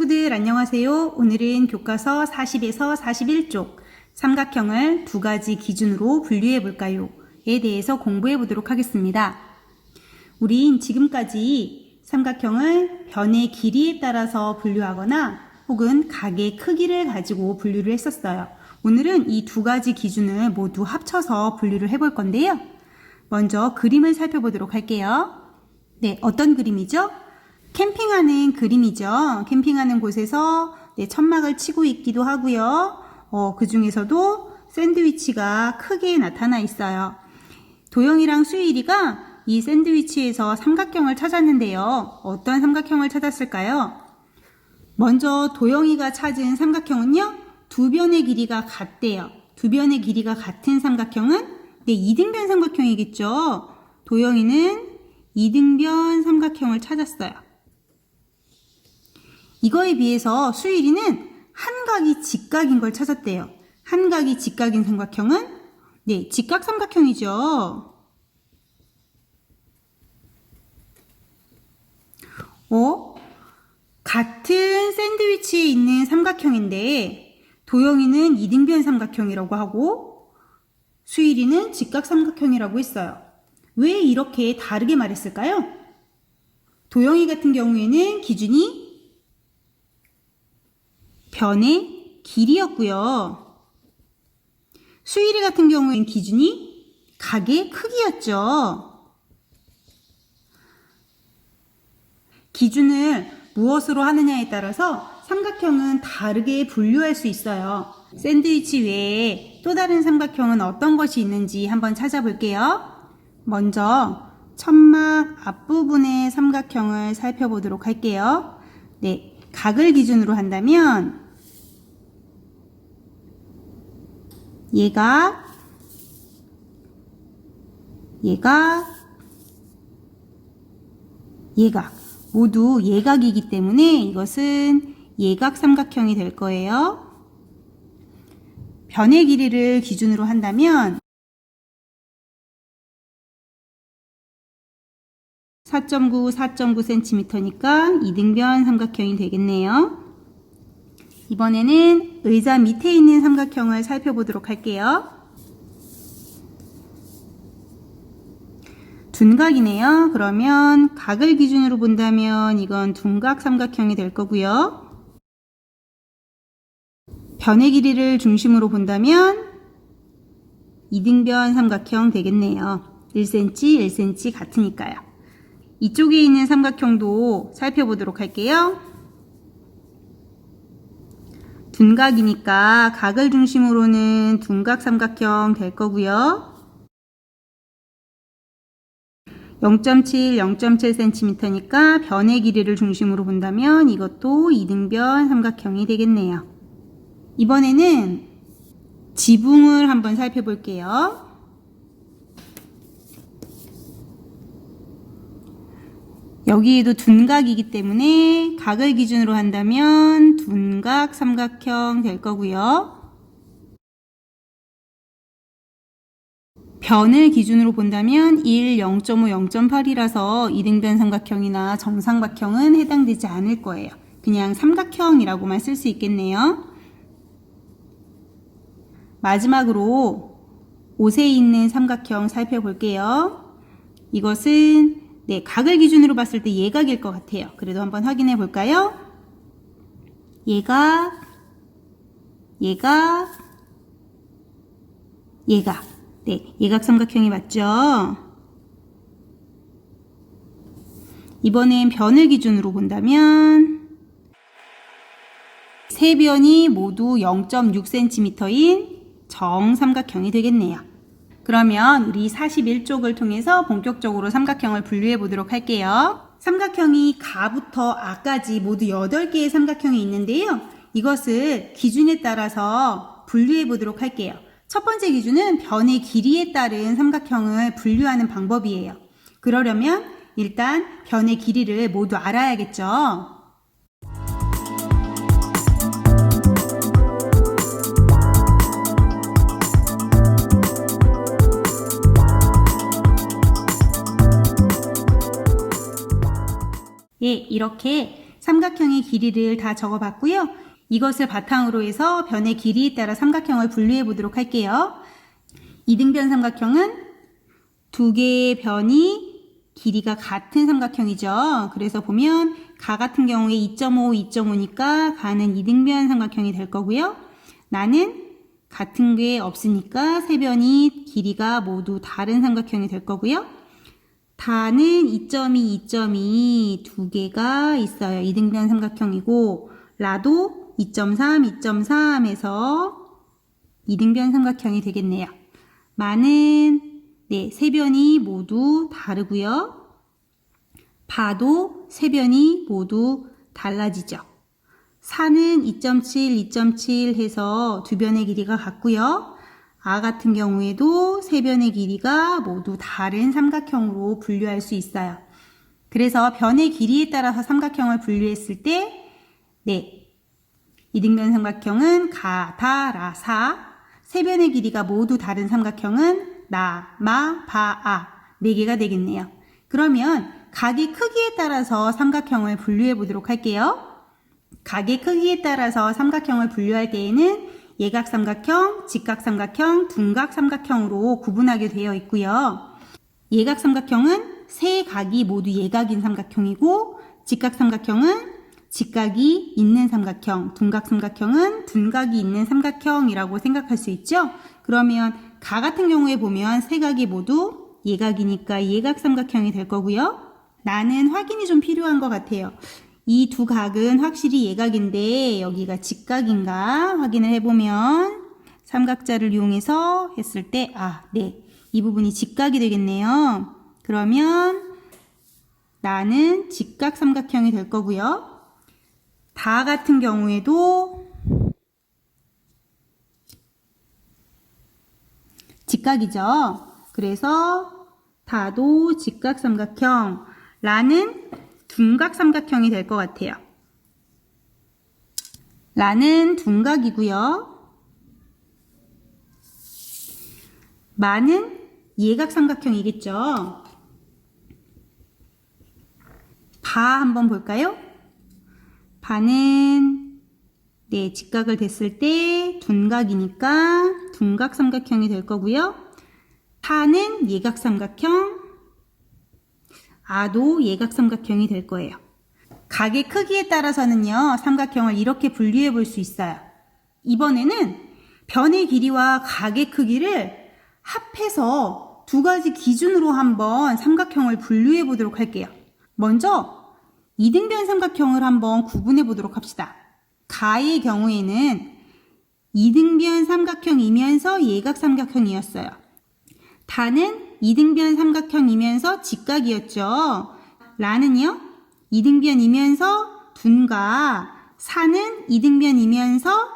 친구들 안녕하세요. 오늘은 교과서 40에서 41쪽 삼각형을 두 가지 기준으로 분류해 볼까요? 에 대해서 공부해 보도록 하겠습니다. 우린 지금까지 삼각형을 변의 길이에 따라서 분류하거나 혹은 각의 크기를 가지고 분류를 했었어요. 오늘은 이 두 가지 기준을 모두 합쳐서 분류를 해볼 건데요. 먼저 그림을 살펴보도록 할게요. 네, 어떤 그림이죠? 캠핑하는 그림이죠. 캠핑하는 곳에서 천막을 치고 있기도 하고요. 그 중에서도 샌드위치가 크게 나타나 있어요. 도영이랑 수일이가 이 샌드위치에서 삼각형을 찾았는데요. 어떤 삼각형을 찾았을까요? 먼저 도영이가 찾은 삼각형은요. 두 변의 길이가 같대요. 두 변의 길이가 같은 삼각형은 이등변 삼각형이겠죠. 도영이는 이등변 삼각형을 찾았어요. 이거에 비해서 수일이는 한각이 직각인 걸 찾았대요. 한각이 직각인 삼각형은 직각 삼각형이죠. 같은 샌드위치에 있는 삼각형인데 도영이는 이등변 삼각형이라고 하고 수일이는 직각 삼각형이라고 했어요. 왜 이렇게 다르게 말했을까요? 도영이 같은 경우에는 기준이 변의 길이였고요. 수일이 같은 경우에는 기준이 각의 크기였죠. 기준을 무엇으로 하느냐에 따라서 삼각형은 다르게 분류할 수 있어요. 샌드위치 외에 또 다른 삼각형은 어떤 것이 있는지 한번 찾아볼게요. 먼저 천막 앞부분의 삼각형을 살펴보도록 할게요. 각을 기준으로 한다면 얘가 모두 예각이기 때문에 이것은 예각 삼각형이 될 거예요. 변의 길이를 기준으로 한다면 4.9, 4.9cm니까 이등변 삼각형이 되겠네요. 이번에는 의자 밑에 있는 삼각형을 살펴보도록 할게요. 둔각이네요. 그러면 각을 기준으로 본다면 이건 둔각 삼각형이 될 거고요. 변의 길이를 중심으로 본다면 이등변 삼각형 되겠네요. 1cm, 1cm 같으니까요. 이쪽에 있는 삼각형도 살펴보도록 할게요. 둔각이니까 각을 중심으로는 둔각 삼각형 될 거고요. 0.7, 0.7cm니까 변의 길이를 중심으로 본다면 이것도 이등변 삼각형이 되겠네요. 이번에는 지붕을 한번 살펴볼게요. 여기에도 둔각이기 때문에 각을 기준으로 한다면 둔각 삼각형 될 거고요. 변을 기준으로 본다면 1, 0.5, 0.8이라서 이등변 삼각형이나 정삼각형은 해당되지 않을 거예요. 그냥 삼각형이라고만 쓸 수 있겠네요. 마지막으로 옷에 있는 삼각형 살펴볼게요. 이것은 각을 기준으로 봤을 때 예각일 것 같아요. 그래도 한번 확인해 볼까요? 예각. 예각 삼각형이 맞죠? 이번엔 변을 기준으로 본다면 세 변이 모두 0.6cm인 정삼각형이 되겠네요. 그러면 우리 41쪽을 통해서 본격적으로 삼각형을 분류해 보도록 할게요. 삼각형이 가부터 아까지 모두 8개의 삼각형이 있는데요. 이것을 기준에 따라서 분류해 보도록 할게요. 첫 번째 기준은 변의 길이에 따른 삼각형을 분류하는 방법이에요. 그러려면 일단 변의 길이를 모두 알아야겠죠. 이렇게 삼각형의 길이를 다 적어봤고요. 이것을 바탕으로 해서 변의 길이에 따라 삼각형을 분류해 보도록 할게요. 이등변 삼각형은 두 개의 변이 길이가 같은 삼각형이죠. 그래서 보면 가 같은 경우에 2.5, 2.5니까 가는 이등변 삼각형이 될 거고요. 나는 같은 게 없으니까 세 변이 길이가 모두 다른 삼각형이 될 거고요. 다는 2.2, 2.2 두 개가 있어요. 이등변 삼각형이고 라도 2.3, 2.3에서 이등변 삼각형이 되겠네요. 마는 세 변이 모두 다르고요. 바도 세 변이 모두 달라지죠. 사는 2.7, 2.7 해서 두 변의 길이가 같고요. 아 같은 경우에도 세 변의 길이가 모두 다른 삼각형으로 분류할 수 있어요. 그래서 변의 길이에 따라서 삼각형을 분류했을 때 이등변 삼각형은 가, 다, 라, 사. 세 변의 길이가 모두 다른 삼각형은 나, 마, 바, 아. 네 개가 되겠네요. 그러면 각의 크기에 따라서 삼각형을 분류해 보도록 할게요. 각의 크기에 따라서 삼각형을 분류할 때에는 예각삼각형, 직각삼각형, 둔각삼각형으로 구분하게 되어 있고요. 예각삼각형은 세 각이 모두 예각인 삼각형이고 직각삼각형은 직각이 있는 삼각형, 둔각삼각형은 둔각이 있는 삼각형이라고 생각할 수 있죠. 그러면 가 같은 경우에 보면 세 각이 모두 예각이니까 예각삼각형이 될 거고요. 나는 확인이 좀 필요한 것 같아요. 이 두 각은 확실히 예각인데 여기가 직각인가 확인을 해보면 삼각자를 이용해서 했을 때 이 부분이 직각이 되겠네요. 그러면 나는 직각삼각형이 될 거고요. 다 같은 경우에도 직각이죠. 그래서 다도 직각삼각형, 라는 둔각삼각형이 될 것 같아요. 라는 둔각이고요. 마는 예각삼각형이겠죠. 바 한번 볼까요? 바는 직각을 댔을 때 둔각이니까 둔각삼각형이 될 거고요. 타는 예각삼각형, 아도 예각삼각형이 될 거예요. 각의 크기에 따라서는요, 삼각형을 이렇게 분류해 볼 수 있어요. 이번에는 변의 길이와 각의 크기를 합해서 두 가지 기준으로 한번 삼각형을 분류해 보도록 할게요. 먼저 이등변 삼각형을 한번 구분해 보도록 합시다. 가의 경우에는 이등변 삼각형이면서 예각삼각형이었어요. 다는 이등변 삼각형이면서 직각이었죠. 라는요, 이등변이면서 둔각, 사는 이등변이면서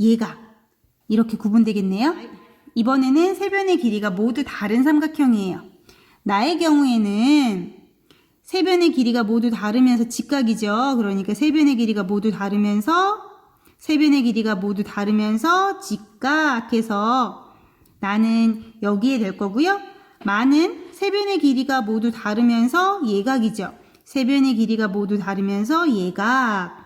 예각. 이렇게 구분되겠네요. 이번에는 세 변의 길이가 모두 다른 삼각형이에요. 나의 경우에는 세 변의 길이가 모두 다르면서 직각이죠. 그러니까 세 변의 길이가 모두 다르면서 직각해서 나는 여기에 될 거고요. 마는 세 변의 길이가 모두 다르면서 예각이죠. 세 변의 길이가 모두 다르면서 예각.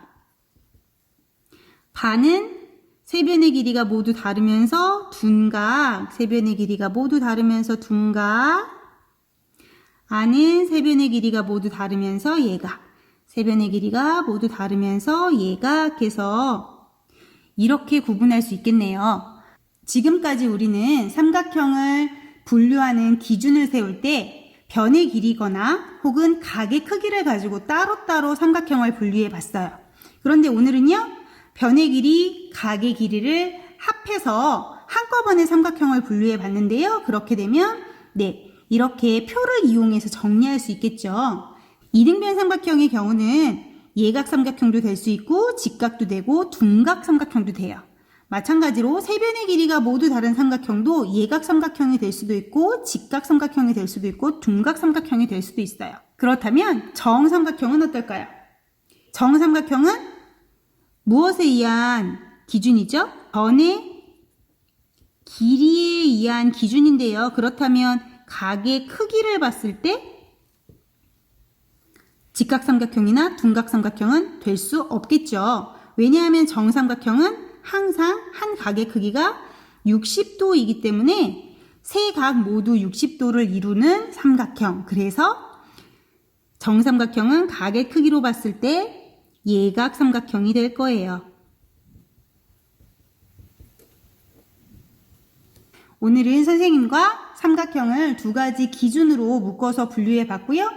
바는 세 변의 길이가 모두 다르면서 둔각. 세 변의 길이가 모두 다르면서 둔각. 아는 세 변의 길이가 모두 다르면서 예각. 세 변의 길이가 모두 다르면서 예각해서 이렇게 구분할 수 있겠네요. 지금까지 우리는 삼각형을 분류하는 기준을 세울 때 변의 길이거나 혹은 각의 크기를 가지고 따로따로 삼각형을 분류해 봤어요. 그런데 오늘은요, 변의 길이, 각의 길이를 합해서 한꺼번에 삼각형을 분류해 봤는데요. 그렇게 되면 이렇게 표를 이용해서 정리할 수 있겠죠. 이등변 삼각형의 경우는 예각 삼각형도 될 수 있고 직각도 되고 둔각 삼각형도 돼요. 마찬가지로 세 변의 길이가 모두 다른 삼각형도 예각 삼각형이 될 수도 있고 직각 삼각형이 될 수도 있고 둔각 삼각형이 될 수도 있어요. 그렇다면 정삼각형은 어떨까요? 정삼각형은 무엇에 의한 기준이죠? 변의 길이에 의한 기준인데요. 그렇다면 각의 크기를 봤을 때 직각삼각형이나 둔각삼각형은 될 수 없겠죠. 왜냐하면 정삼각형은 항상 한 각의 크기가 60도이기 때문에 세 각 모두 60도를 이루는 삼각형. 그래서 정삼각형은 각의 크기로 봤을 때 예각삼각형이 될 거예요. 오늘은 선생님과 삼각형을 두 가지 기준으로 묶어서 분류해 봤고요.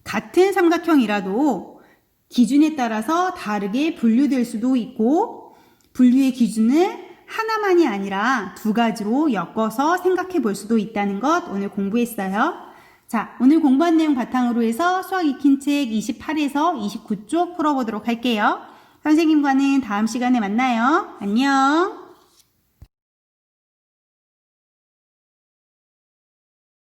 같은 삼각형이라도 기준에 따라서 다르게 분류될 수도 있고 분류의 기준을 하나만이 아니라 두 가지로 엮어서 생각해 볼 수도 있다는 것 오늘 공부했어요. 자, 오늘 공부한 내용 바탕으로 해서 수학 익힌 책 28에서 29쪽 풀어보도록 할게요. 선생님과는 다음 시간에 만나요. 안녕.